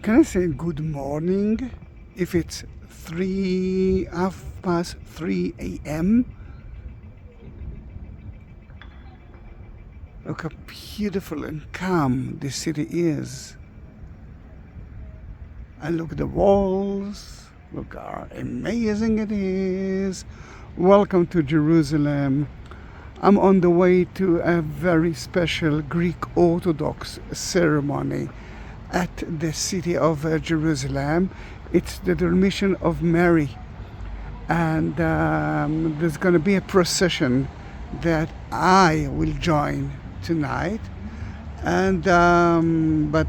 Can I say good morning if it's 3:30 a.m.? Look how beautiful and calm this city is. And look at the walls. Look how amazing it is. Welcome to Jerusalem. I'm on the way to a very special Greek Orthodox ceremony at the city of Jerusalem. It's the Dormition of Mary, and there's going to be a procession that I will join tonight. And but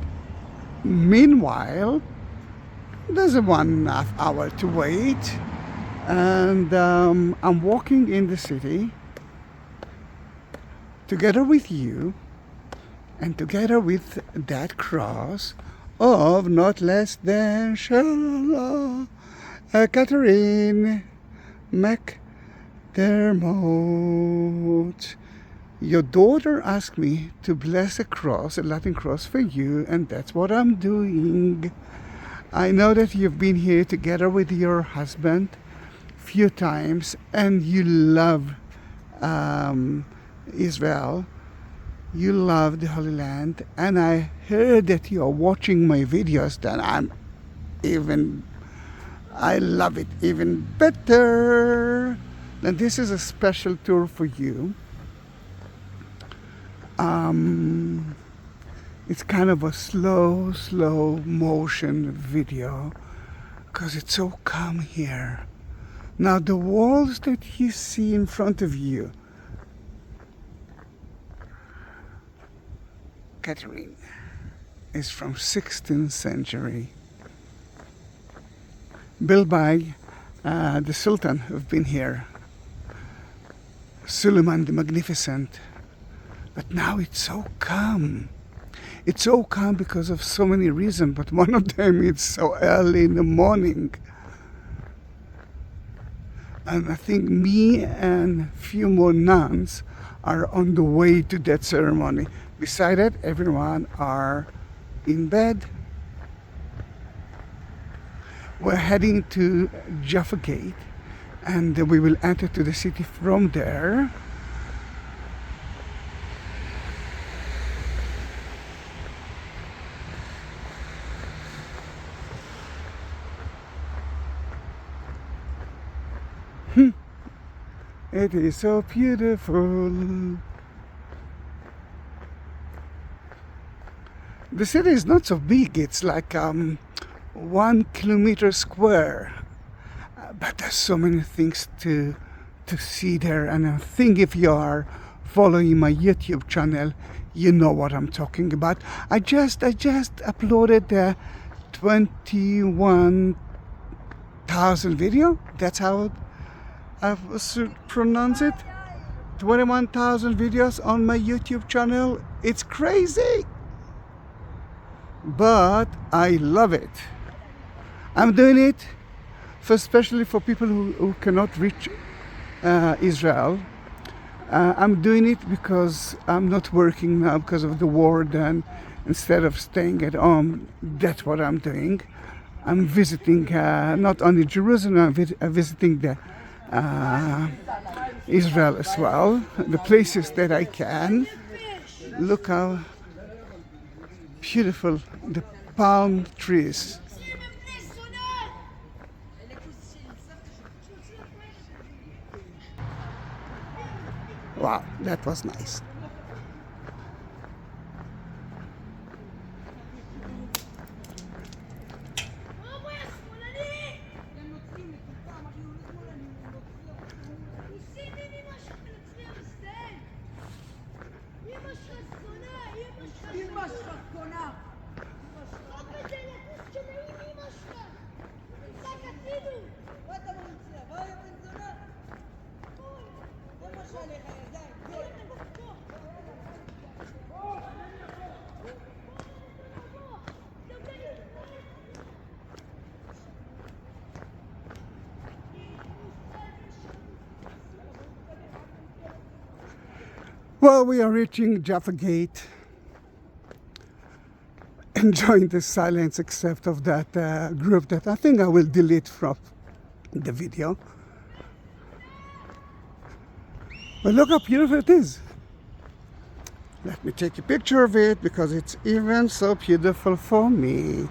meanwhile, there's a 1.5 hour to wait, and I'm walking in the city together with you and together with that cross of not less than Catherine McDermott. Your daughter asked me to bless a cross, a Latin cross for you, and that's what I'm doing. I know that you've been here together with your husband a few times and you love Israel. You love the Holy Land, and I heard that you are watching my videos. Then I love it even better. And this is a special tour for you. It's kind of a slow motion video because it's so calm here. Now the walls that you see in front of you, Catherine, is from 16th century, built by the Sultan who've been here, Suleiman the Magnificent. But now it's so calm. It's so calm because of so many reasons, but one of them is so early in the morning. And I think me and a few more nuns are on the way to that ceremony. Beside that, everyone are in bed. We're heading to Jaffa Gate, and we will enter to the city from there. It is so beautiful. The city is not so big. It's like 1 kilometer square, but there's so many things to see there. And I think if you are following my YouTube channel, you know what I'm talking about. I just uploaded the 21,000 video. That's how I should pronounce it. 21,000 videos on my YouTube channel. It's crazy, but I love it. I'm doing it especially for people who cannot reach Israel. I'm doing it because I'm not working now because of the war. Then instead of staying at home, that's what I'm doing. I'm visiting not only Jerusalem, I'm visiting the Israel as well, the places that I can. Look how beautiful the palm trees. Wow, that was nice. Well, we are reaching Jaffa Gate. enjoying the silence except of that group that I think I will delete from the video. But look how beautiful it is. Let me take a picture of it because it's even so beautiful for me.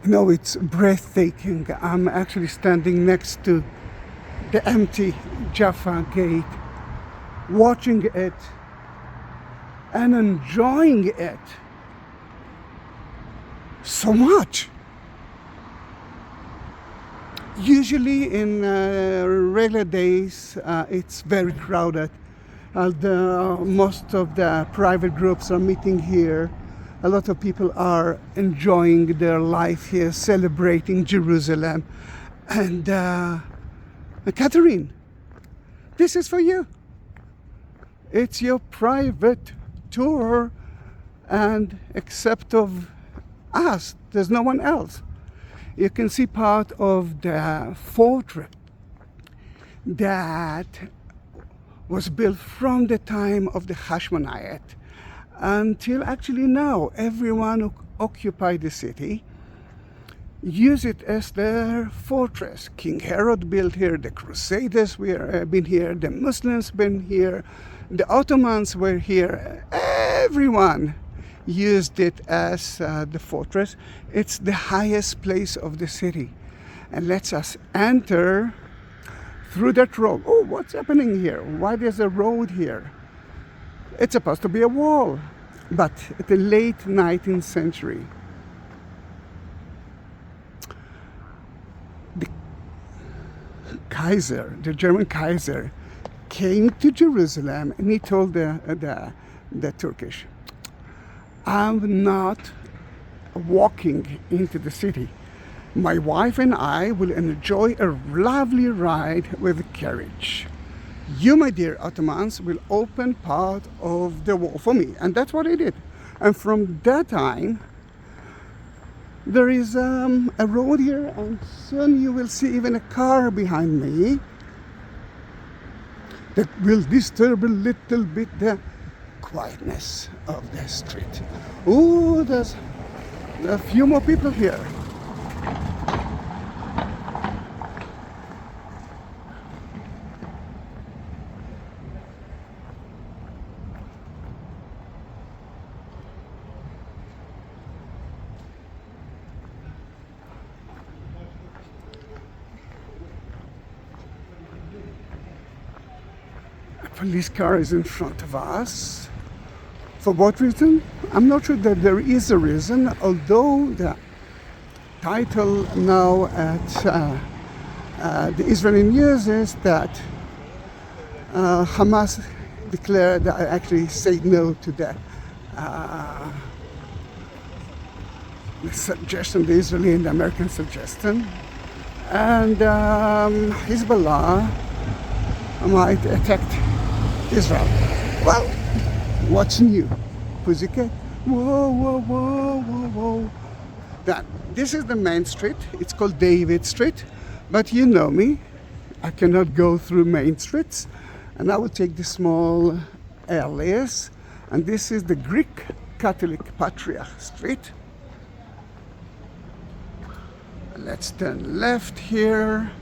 You know, it's breathtaking. I'm actually standing next to the empty Jaffa Gate, watching it and enjoying it so much. Usually in regular days, it's very crowded. Most of the private groups are meeting here. A lot of people are enjoying their life here, celebrating Jerusalem. And Catherine, this is for you. It's your private tour, and except of us, there's no one else. You can see part of the fortress that was built from the time of the Hashmonite until actually now. Everyone who occupied the city use it as their fortress. King Herod built here, the Crusaders been here, the Muslims been here, the Ottomans were here. Everyone used it as the fortress. It's the highest place of the city, and lets us enter through that road. Oh, what's happening here? Why there's a road here? It's supposed to be a wall, but at the late 19th century, the Kaiser, the German Kaiser, came to Jerusalem and he told the Turkish, I'm not walking into the city. My wife and I will enjoy a lovely ride with a carriage. You, my dear Ottomans, will open part of the wall for me. And that's what he did. And from that time, there is a road here, and soon you will see even a car behind me that will disturb a little bit the quietness of the street. Oh, there's a few more people here. Police car is in front of us. For what reason? I'm not sure that there is a reason, although the title now at the Israeli news is that Hamas declared that I actually say no to the suggestion, the Israeli and the American suggestion, and Hezbollah might attack Israel. Well, what's new? Pussycat? Whoa, whoa, whoa, whoa, whoa. This is the main street. It's called David Street. But you know me. I cannot go through main streets. And I will take the small alleys. And this is the Greek Catholic Patriarch Street. Let's turn left here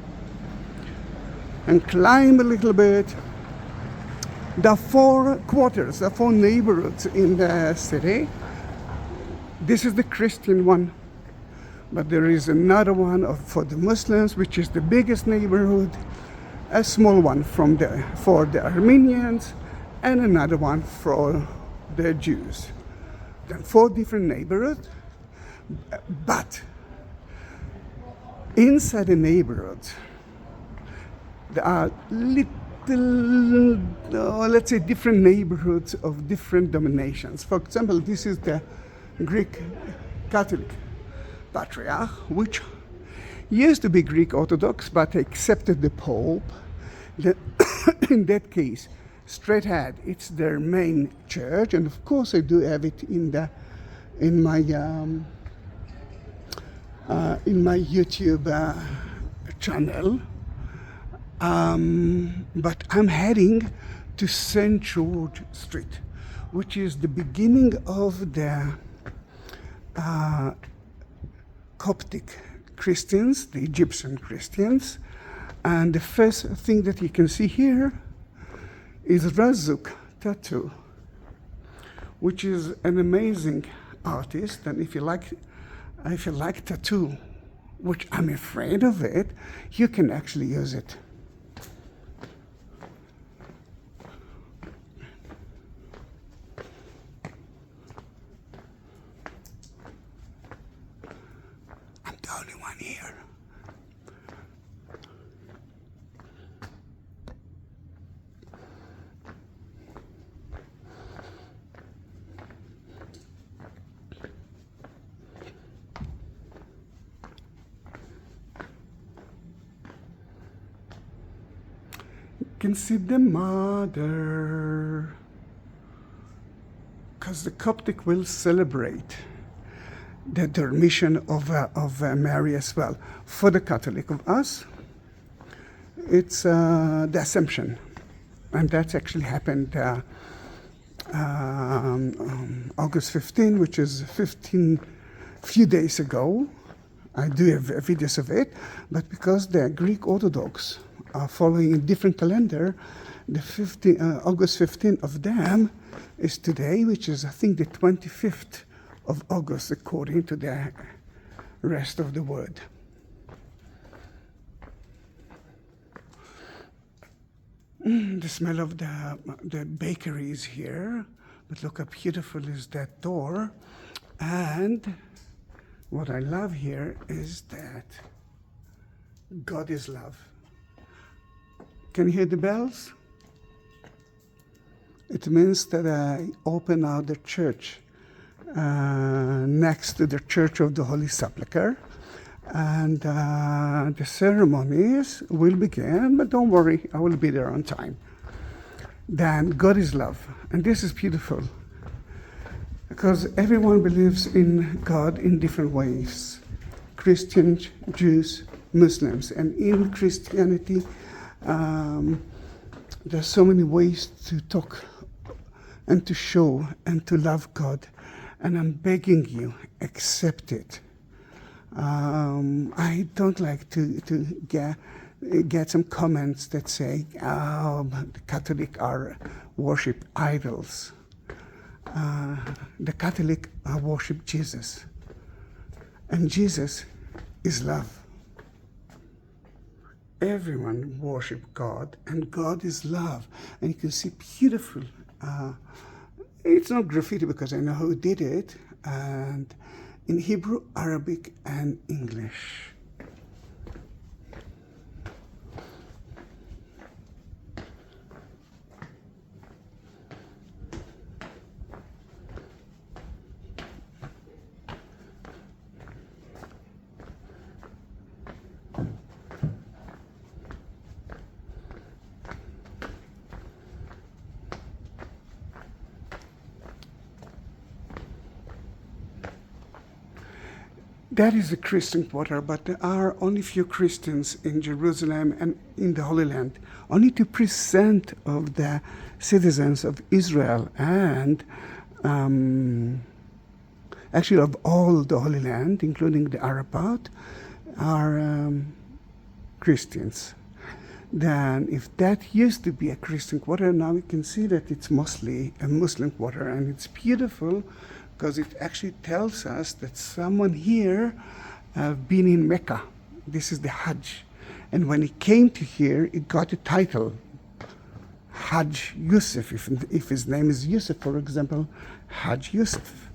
and climb a little bit. The four quarters, the four neighborhoods in the city. This is the Christian one, but there is another one for the Muslims, which is the biggest neighborhood, a small one for the Armenians, and another one for the Jews. Then four different neighborhoods, but inside the neighborhoods, there are let's say different neighborhoods of different denominations. For example, this is the Greek Catholic Patriarch, which used to be Greek Orthodox, but accepted the Pope. In that case, straight ahead, it's their main church, and of course I do have it in my YouTube channel. But I'm heading to St. George Street, which is the beginning of the Coptic Christians, the Egyptian Christians. And the first thing that you can see here is Razuk tattoo, which is an amazing artist. And if you like tattoo, which I'm afraid of it, you can actually use it. I'm the only one here. Can see the mother, because the Coptic will celebrate the dormition of Mary as well. For the Catholic of us, it's the Assumption, and that's actually happened August 15, which is few days ago. I do have videos of it, but because the Greek Orthodox are following a different calendar, the August 15 of them is today, which is I think the 25th of August according to the rest of the world. The smell of the bakery is here, but look how beautiful is that door. And what I love here is that God is love. Can you hear the bells? It means that I open out the church next to the Church of the Holy Sepulchre, and the ceremonies will begin, but don't worry, I will be there on time. Then God is love, and this is beautiful, because everyone believes in God in different ways. Christians, Jews, Muslims, and in Christianity, there's so many ways to talk and to show and to love God, and I'm begging you, accept it. I don't like to get some comments that say, oh, the Catholic are worship idols. The Catholic worship Jesus, and Jesus is love. Everyone worship God, and God is love. And you can see beautiful, it's not graffiti because I know who did it, and in Hebrew, Arabic, and English. That is a Christian quarter, but there are only few Christians in Jerusalem and in the Holy Land. Only 2% of the citizens of Israel and actually of all the Holy Land, including the Arab part, are Christians. Then if that used to be a Christian quarter, now we can see that it's mostly a Muslim quarter, and it's beautiful because it actually tells us that someone here been in Mecca. This is the Hajj. And when he came to here, he got a title, Hajj Yusuf. If his name is Yusuf, for example, Hajj Yusuf.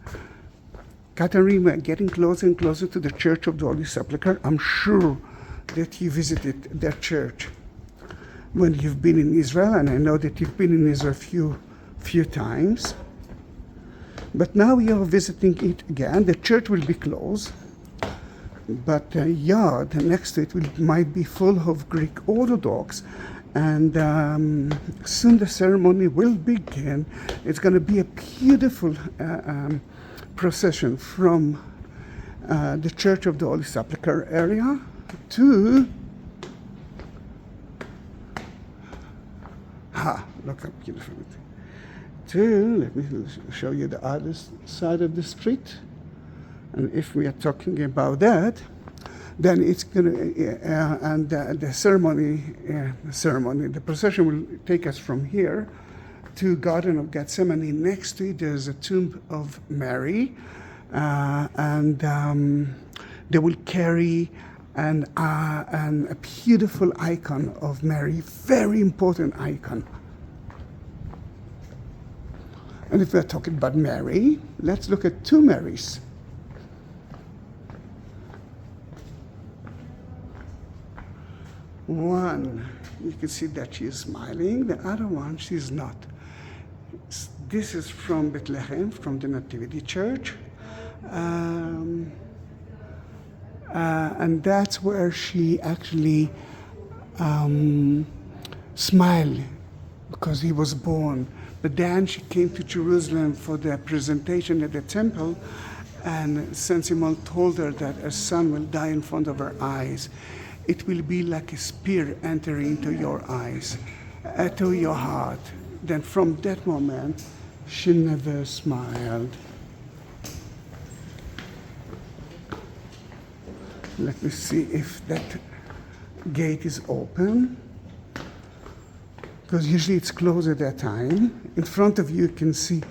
Catherine, we're getting closer and closer to the Church of the Holy Sepulchre. I'm sure that you visited their church when you've been in Israel, and I know that you've been in Israel few times. But now we are visiting it again. The church will be closed But yeah, the next to it might be full of Greek Orthodox. And soon the ceremony will begin. It's going to be a beautiful procession from the Church of the Holy Sepulchre area to look how beautiful it is. To, let me show you the other side of the street. And if we are talking about that, then it's going to, and the ceremony, the procession will take us from here to Garden of Gethsemane. Next to it, there's a tomb of Mary, and they will carry a beautiful icon of Mary, very important icon. And if we're talking about Mary, let's look at two Marys. One, you can see that she is smiling. The other one, she's not. This is from Bethlehem, from the Nativity Church. And that's where she actually smiled because he was born. But then she came to Jerusalem for the presentation at the temple, and Saint Simon told her that her son will die in front of her eyes. It will be like a spear entering into your eyes, to your heart. Then from that moment, she never smiled. Let me see if that gate is open, because usually it's closed at that time. In front of you can see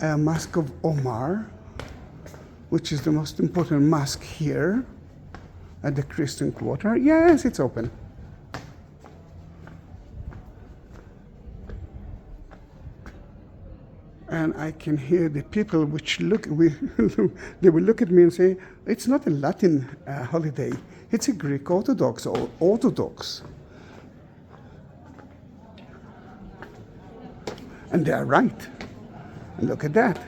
a Mosque of Omar, which is the most important mosque here at the Christian Quarter. Yes, it's open. And I can hear the people which they will look at me and say, it's not a Latin holiday, it's a Greek Orthodox or Orthodox. And they are right. And look at that.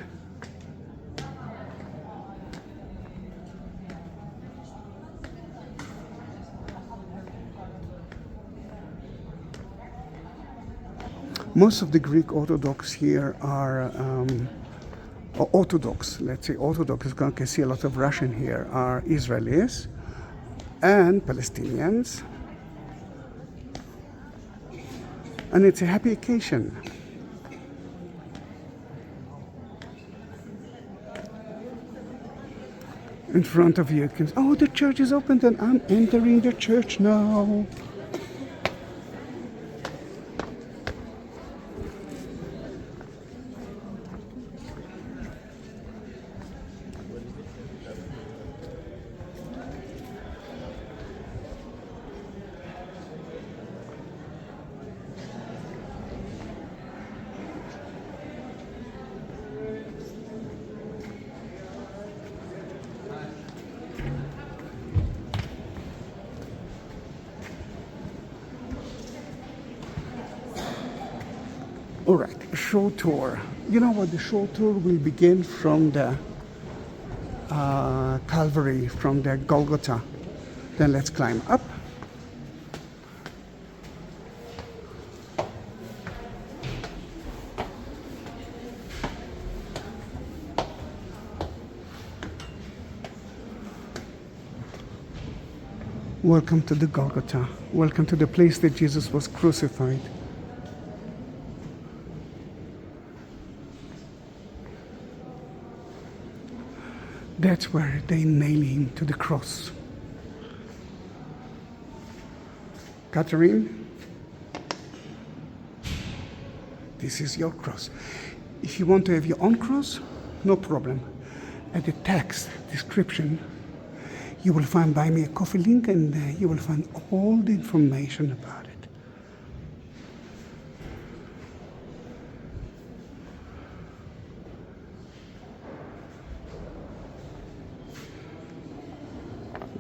Most of the Greek Orthodox here are Orthodox, let's say Orthodox, because you can see a lot of Russian here, are Israelis and Palestinians. And it's a happy occasion. In front of you, oh, the church is open, and I'm entering the church now. All right, a short tour. You know what? The short tour will begin from the Calvary, from the Golgotha. Then let's climb up. Welcome to the Golgotha. Welcome to the place that Jesus was crucified. That's where they nail him to the cross. Catherine, this is your cross. If you want to have your own cross, no problem. At the text description, you will find Buy Me a Coffee link, and you will find all the information about it.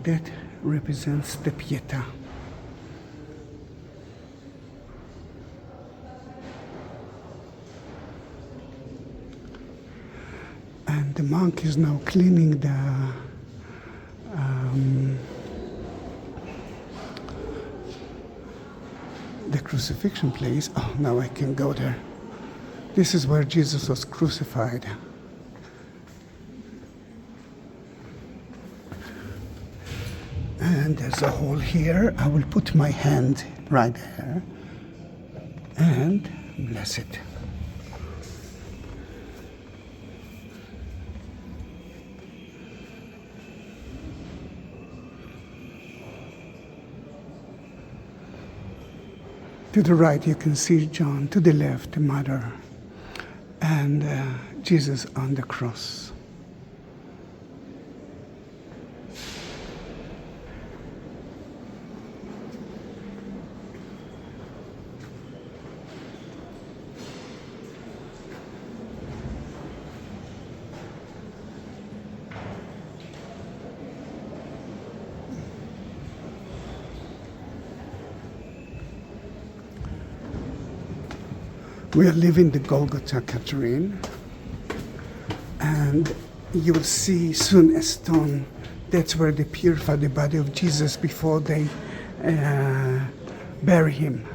That represents the Pietà. And the monk is now cleaning the the crucifixion place. Oh, now I can go there. This is where Jesus was crucified. And there's a hole here. I will put my hand right there and bless it. To the right you can see John, to the left the mother, and Jesus on the cross. We are leaving the Golgotha, Catherine, and you will see soon a stone. That's where they purify the body of Jesus before they bury him.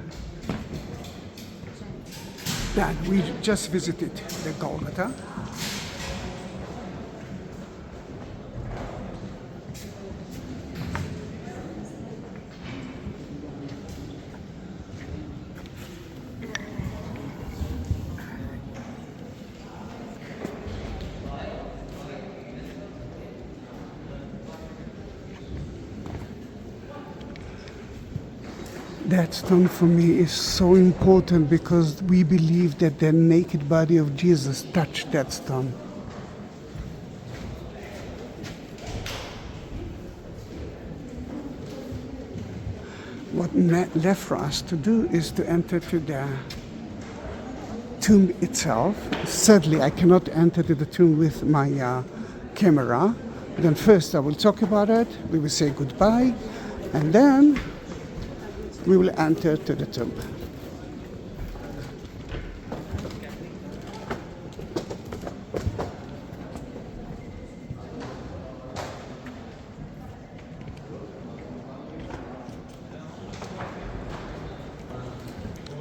Dad, we just visited the Golgotha. That stone for me is so important because we believe that the naked body of Jesus touched that stone. What left for us to do is to enter to the tomb itself. Sadly, I cannot enter to the tomb with my camera. Then first I will talk about it, we will say goodbye, and then we will enter to the tomb.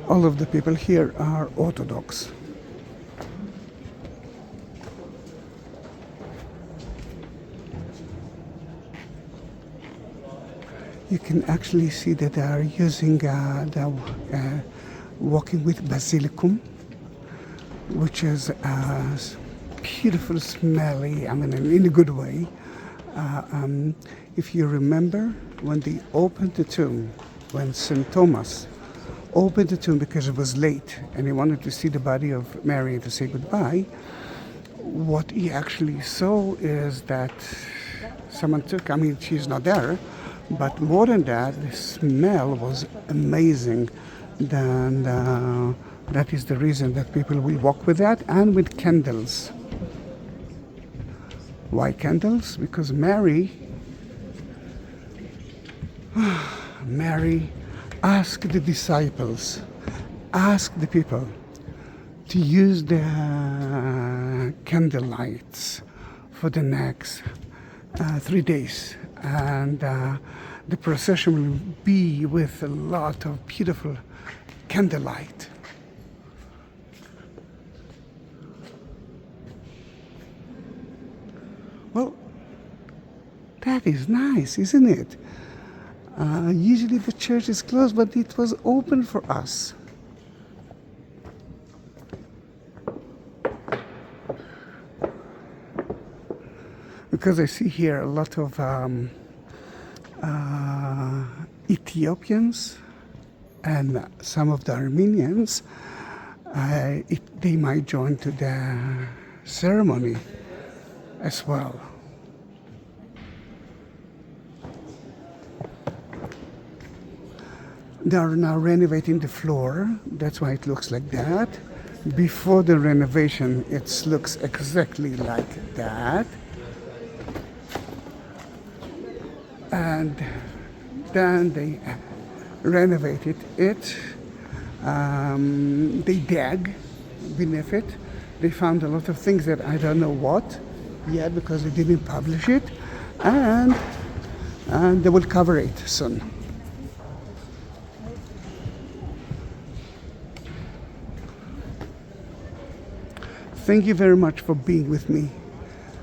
All of the people here are Orthodox. You can actually see that they are using walking with basilicum, which is beautiful, smelly, I mean in a good way. If you remember, when they opened the tomb, when St. Thomas opened the tomb because it was late and he wanted to see the body of Mary and to say goodbye, what he actually saw is that someone took, I mean she's not there, but more than that, the smell was amazing. Then that is the reason that people will walk with that and with candles. Why candles? Because Mary asked the disciples, asked the people to use the candle lights for the next 3 days. And the procession will be with a lot of beautiful candlelight. Well, that is nice, isn't it? Usually the church is closed, but it was open for us. Because I see here a lot of Ethiopians and some of the Armenians, they might join to the ceremony as well. They are now renovating the floor, that's why it looks like that. Before the renovation, it looks exactly like that. And then they renovated it. They dug beneath it. They found a lot of things that I don't know what yet because they didn't publish it, and they will cover it soon. Thank you very much for being with me,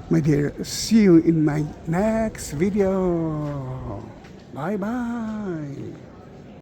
my dear. See you in my next video. Bye bye.